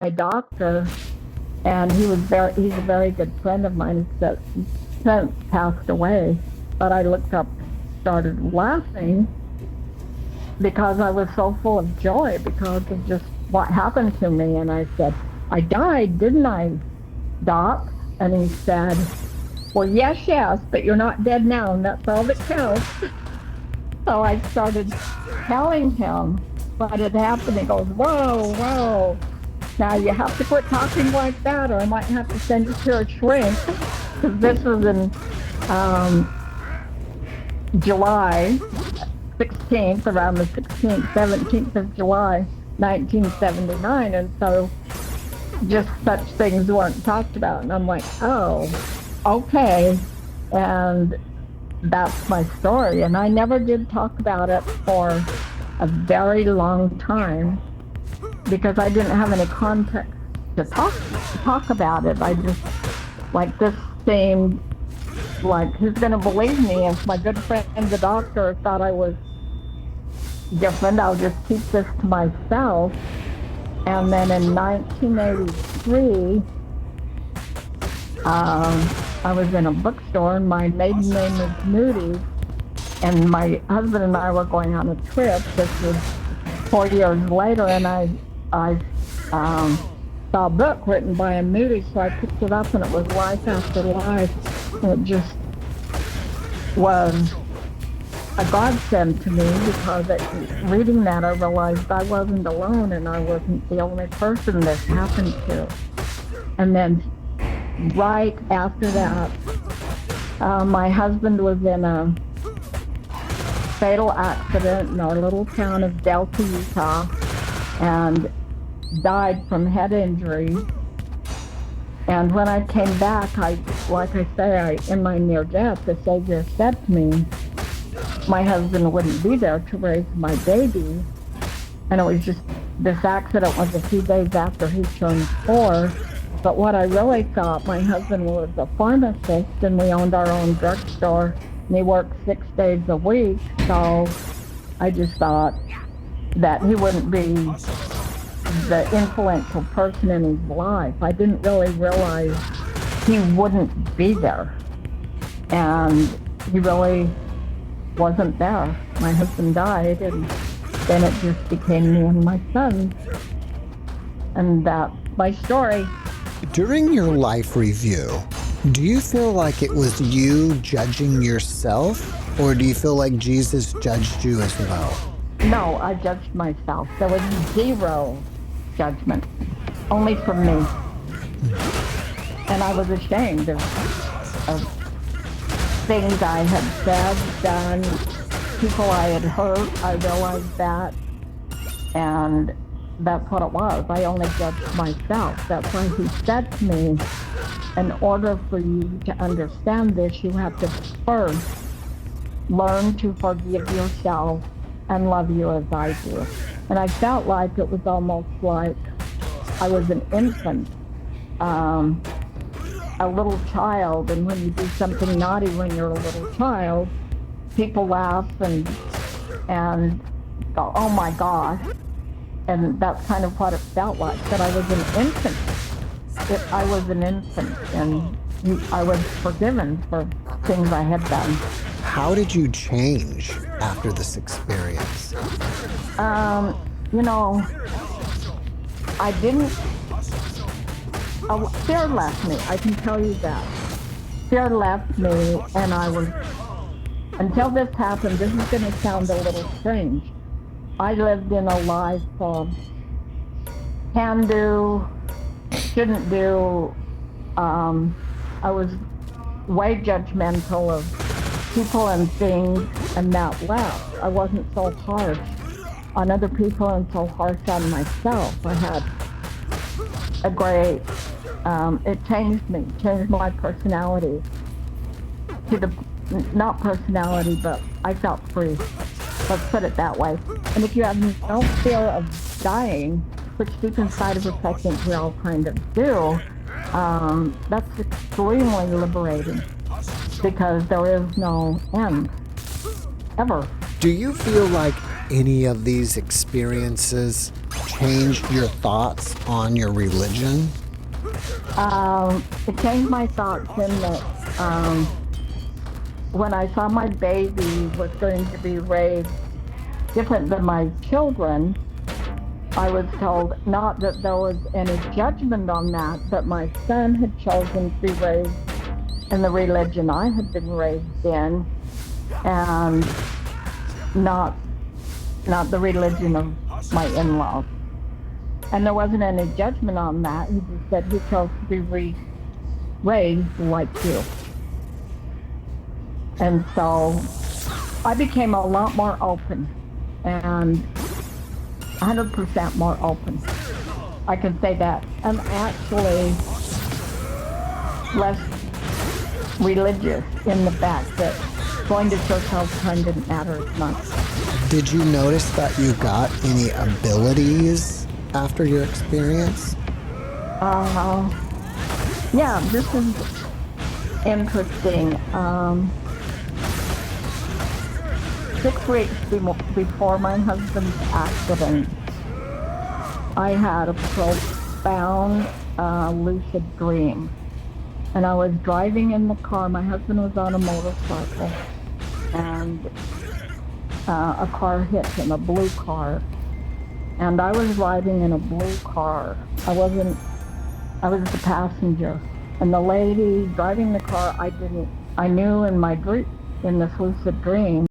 my doctor, and he's a very good friend of mine that since passed away. But I looked up, started laughing because I was so full of joy because of just what happened to me. And I said, I died, didn't I, Doc? And he said, well, yes, yes, but you're not dead now, and that's all that counts. So I started telling him what had happened. He goes, whoa, whoa. Now you have to quit talking like that, or I might have to send you to a shrink. Because this was in um, July 16th, around the 16th, 17th of July, 1979. And so just such things weren't talked about. And I'm like, oh, okay. And that's my story. And I never did talk about it for a very long time because I didn't have any context to talk about it. I just like this seemed like who's going to believe me if my good friend the doctor thought I was different. I'll just keep this to myself. And then in 1983, I was in a bookstore, and my maiden name is Moody, and my husband and I were going on a trip. This was 4 years later, and I saw a book written by a Moody, so I picked it up, and it was Life After Life. And it just was a godsend to me because reading that, I realized I wasn't alone, and I wasn't the only person this happened to. And then right after that, my husband was in a fatal accident in our little town of Delta, Utah, and died from head injury. And when I came back, like I say, in my near death, the Savior said to me, my husband wouldn't be there to raise my baby. And it was just, this accident was a few days after he turned 4. But what I really thought, my husband was a pharmacist, and we owned our own drugstore, and he worked 6 days a week. So I just thought that he wouldn't be the influential person in his life. I didn't really realize he wouldn't be there. And he really wasn't there. My husband died, and then it just became me and my son. And that's my story. During your life review, do you feel like it was you judging yourself, or do you feel like Jesus judged you as well? No, I judged myself. There was zero judgment, only from me. And I was ashamed of things I had said, done, people I had hurt. I realized that. And that's what it was. I only judged myself. That's why he said to me, in order for you to understand this, you have to first learn to forgive yourself and love you as I do. And I felt like it was almost like I was an infant, a little child. And when you do something naughty when you're a little child, people laugh and go, oh my gosh. And that's kind of what it felt like, that I was an infant. I was an infant, and I was forgiven for things I had done. How did you change after this experience? You know, I didn't, fear left me, I can tell you that. Fear left me, and I was, until this happened, this is going to sound a little strange. I lived in a life of can do, shouldn't do. I was way judgmental of people and things, and that left. I wasn't so harsh on other people and so harsh on myself. I had a great, it changed me, changed my personality to the, not personality, but I felt free. Let's put it that way. And if you have no fear of dying, which deep inside of us I think we all kind of do, that's extremely liberating because there is no end, ever. Do you feel like any of these experiences changed your thoughts on your religion? It changed my thoughts in that when I saw my baby was going to be raised different than my children, I was told not that there was any judgment on that, but my son had chosen to be raised in the religion I had been raised in, and not the religion of my in-laws. And there wasn't any judgment on that. He just said he chose to be raised like you. And so I became a lot more open, and 100% more open. I can say that. I'm actually less religious in the fact that going to church all the time didn't matter as much. Did you notice that you got any abilities after your experience? Yeah, this is interesting. 6 weeks before my husband's accident, I had a profound lucid dream. And I was driving in the car. My husband was on a motorcycle, and a car hit him, a blue car. And I was riding in a blue car. I was the passenger. And the lady driving the car, I knew in this lucid dream